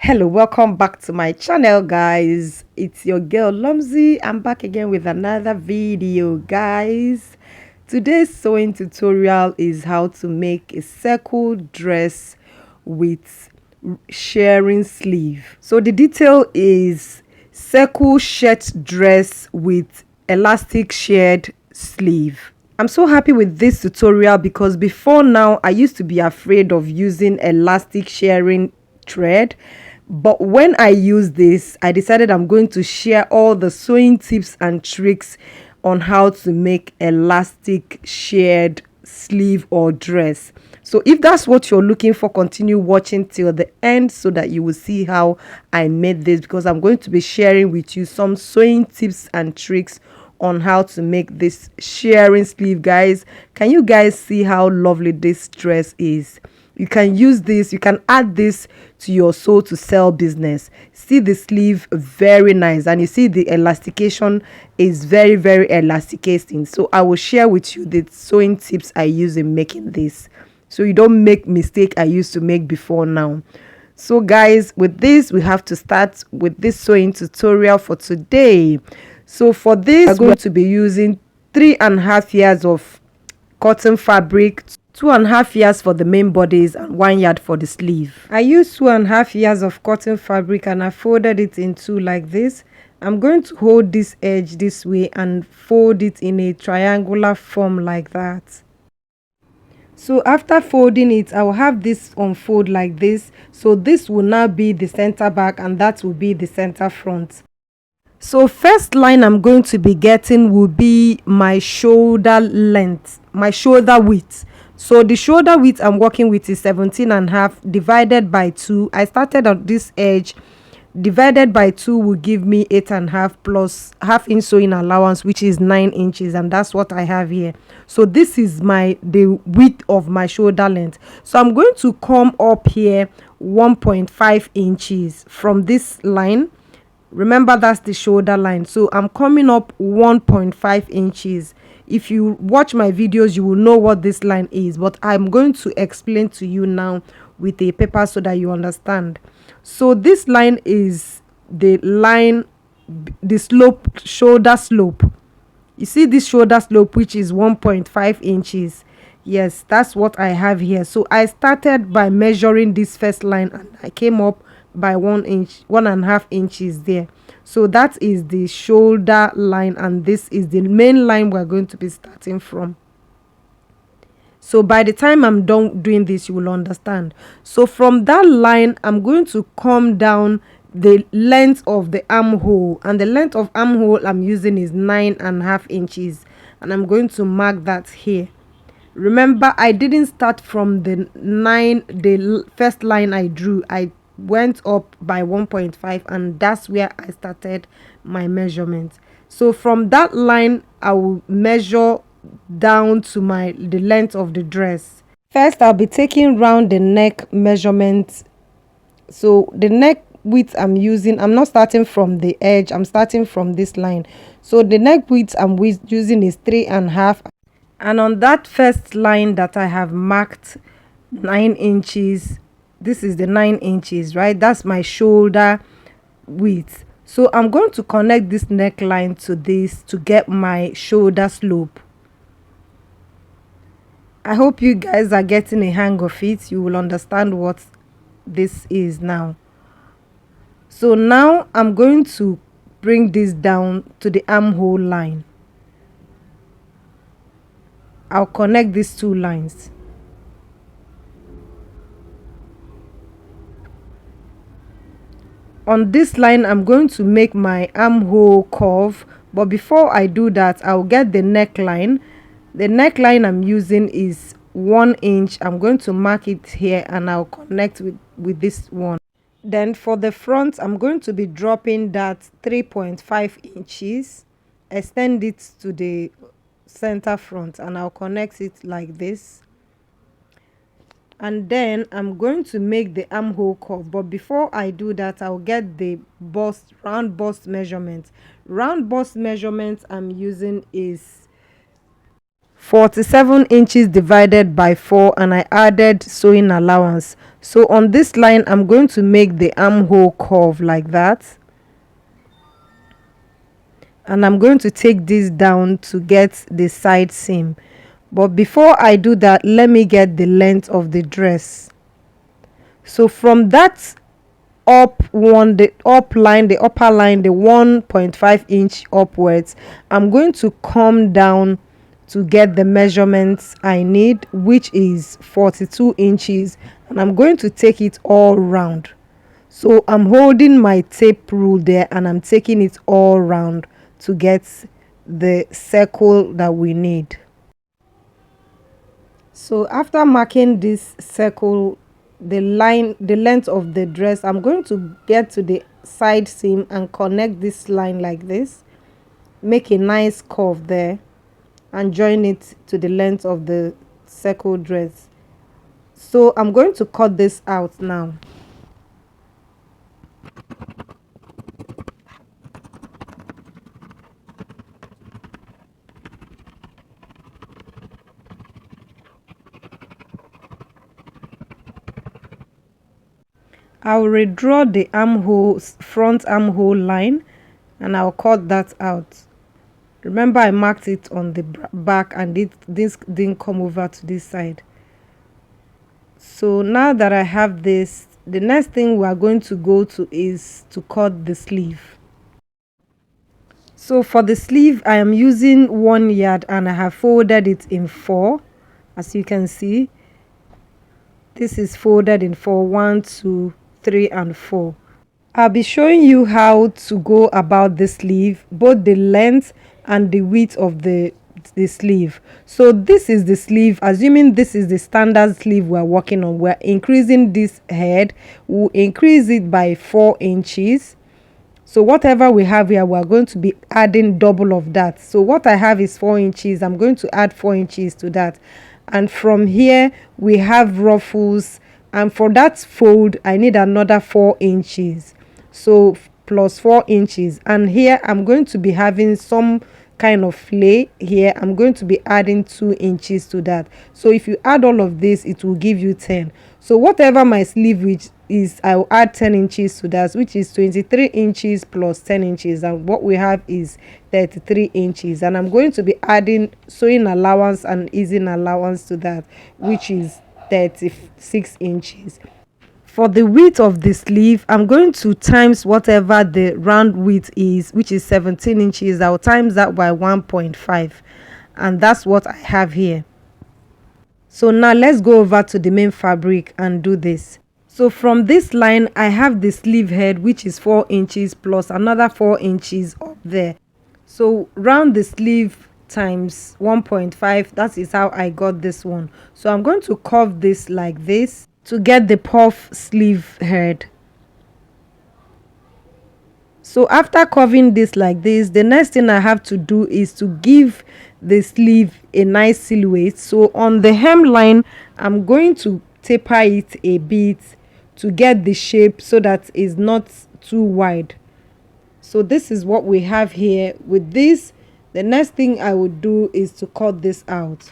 Hello, welcome back to my channel, guys. It's your girl Lomzy. I'm back again with another video, guys. Today's sewing tutorial is how to make a circle dress with shirring sleeve. So the detail is circle shirt dress with elastic shirred sleeve. I'm so happy with this tutorial because before now I used to be afraid of using elastic shirring thread, but when I use this, I decided I'm going to share all the sewing tips and tricks on how to make elastic shirred sleeve or dress. So if that's what you're looking for, continue watching till the end so that you will see how I made this, because I'm going to be sharing with you some sewing tips and tricks on how to make this shirring sleeve. Guys, can you guys see how lovely this dress is? You can use this, you can add this to your sew to sell business. See the sleeve, very nice, and you see the elastication is very elasticating. So I will share with you the sewing tips I use in making this, so you don't make mistake I used to make before now. So guys, with this we have to start with this sewing tutorial for today. So for this we're going to be using 3.5 yards of cotton fabric, 2.5 yards for the main bodies, and 1 yard for the sleeve. I used 2.5 yards of cotton fabric and I folded it in two like this. I'm going to hold this edge this way and fold it in a triangular form like that. So after folding it, I will have this unfold like this. So this will now be the center back and that will be the center front. So first line I'm going to be getting will be my shoulder length, my shoulder width. So the shoulder width I'm working with is 17.5 divided by 2. I started on this edge, divided by 2 will give me 8.5 plus half-inch sewing allowance, which is 9 inches, and that's what I have here. So this is the width of my shoulder length. So I'm going to come up here 1.5 inches from this line. Remember, that's the shoulder line. So I'm coming up 1.5 inches. If you watch my videos, you will know what this line is, but I'm going to explain to you now with a paper so that you understand. So this line is the line, the slope, shoulder slope. You see this shoulder slope, which is 1.5 inches. Yes, that's what I have here. So I started by measuring this first line and I came up by 1.5 inches there. So that is the shoulder line and this is the main line we're going to be starting from. So by the time I'm done doing this, you will understand. So from that line, I'm going to come down the length of the armhole, and the length of armhole I'm using is 9.5 inches, and I'm going to mark that here. Remember, I didn't start from the first line I drew. I went up by 1.5 and that's where I started my measurement. So from that line I will measure down to the length of the dress. First I'll be taking round the neck measurement. So the neck width I'm using, I'm not starting from the edge, I'm starting from this line. So the neck width I'm using is 3.5, and on that first line that I have marked 9 inches, this is the 9 inches, right? That's my shoulder width. So I'm going to connect this neckline to this to get my shoulder slope. I hope you guys are getting a hang of it. You will understand what this is now. So now I'm going to bring this down to the armhole line. I'll connect these two lines. On this line I'm going to make my armhole curve, but before I do that I'll get the neckline. The neckline I'm using is 1 inch. I'm going to mark it here and I'll connect with this one. Then for the front I'm going to be dropping that 3.5 inches, extend it to the center front, and I'll connect it like this. And then I'm going to make the armhole curve, but before I do that I'll get the round bust measurement. Round bust measurement I'm using is 47 inches divided by 4, and I added sewing allowance. So on this line, I'm going to make the armhole curve like that, and I'm going to take this down to get the side seam. But before I do that, let me get the length of the dress. So from that the upper line, the 1.5 inch upwards, I'm going to come down to get the measurements I need, which is 42 inches, and I'm going to take it all round. So I'm holding my tape rule there and I'm taking it all round to get the circle that we need. So after marking this circle, the length of the dress, I'm going to get to the side seam and connect this line like this, make a nice curve there, and join it to the length of the circle dress. So I'm going to cut this out now. I'll redraw the front armhole line, and I'll cut that out. Remember, I marked it on the back and this didn't come over to this side. So now that I have this, the next thing we are going to go to is to cut the sleeve. So for the sleeve, I am using 1 yard and I have folded it in 4. As you can see, this is folded in 4, 1, 2, 3 and 4. I'll be showing you how to go about the sleeve, both the length and the width of the sleeve. So this is the sleeve. Assuming this is the standard sleeve we're working on, we're increasing this head. We'll increase it by 4 inches. So whatever we have here, we're going to be adding double of that. So what I have is 4 inches. I'm going to add 4 inches to that. And from here, we have ruffles. And for that fold, I need another 4 inches. So plus 4 inches. And here, I'm going to be having some kind of flay here. I'm going to be adding 2 inches to that. So if you add all of this, it will give you 10. So whatever my sleeve width is, I will add 10 inches to that, which is 23 inches plus 10 inches, and what we have is 33 inches. And I'm going to be adding sewing allowance and easing allowance to that, which is 36 inches. For the width of the sleeve, I'm going to times whatever the round width is, which is 17 inches. I'll times that by 1.5, and that's what I have here. So now let's go over to the main fabric and do this. So from this line, I have the sleeve head, which is 4 inches plus another 4 inches up there. So round the sleeve times 1.5, that is how I got this one. So I'm going to curve this like this to get the puff sleeve head. So after curving this like this, the next thing I have to do is to give the sleeve a nice silhouette. So on the hemline, I'm going to taper it a bit to get the shape so that it's not too wide. So this is what we have here. With this, the next thing I would do is to cut this out.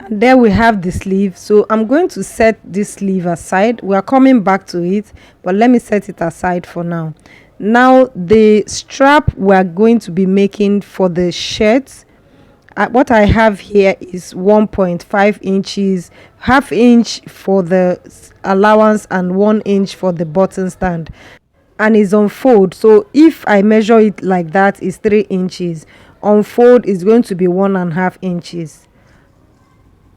And there we have the sleeve. So I'm going to set this sleeve aside. We are coming back to it, but let me set it aside for now. Now the strap we're going to be making for the shirt, what I have here is 1.5 inches, half inch for the allowance and 1 inch for the button stand, and is on fold. So if I measure it like that, is 3 inches. On fold is going to be 1.5 inches.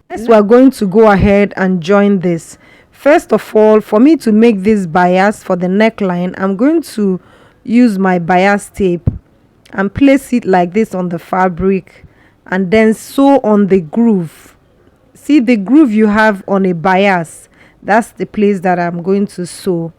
Next, we are going to go ahead and join this. First of all, for me to make this bias for the neckline, I'm going to use my bias tape and place it like this on the fabric, and then sew on the groove. See the groove you have on a bias, that's the place that I'm going to sew.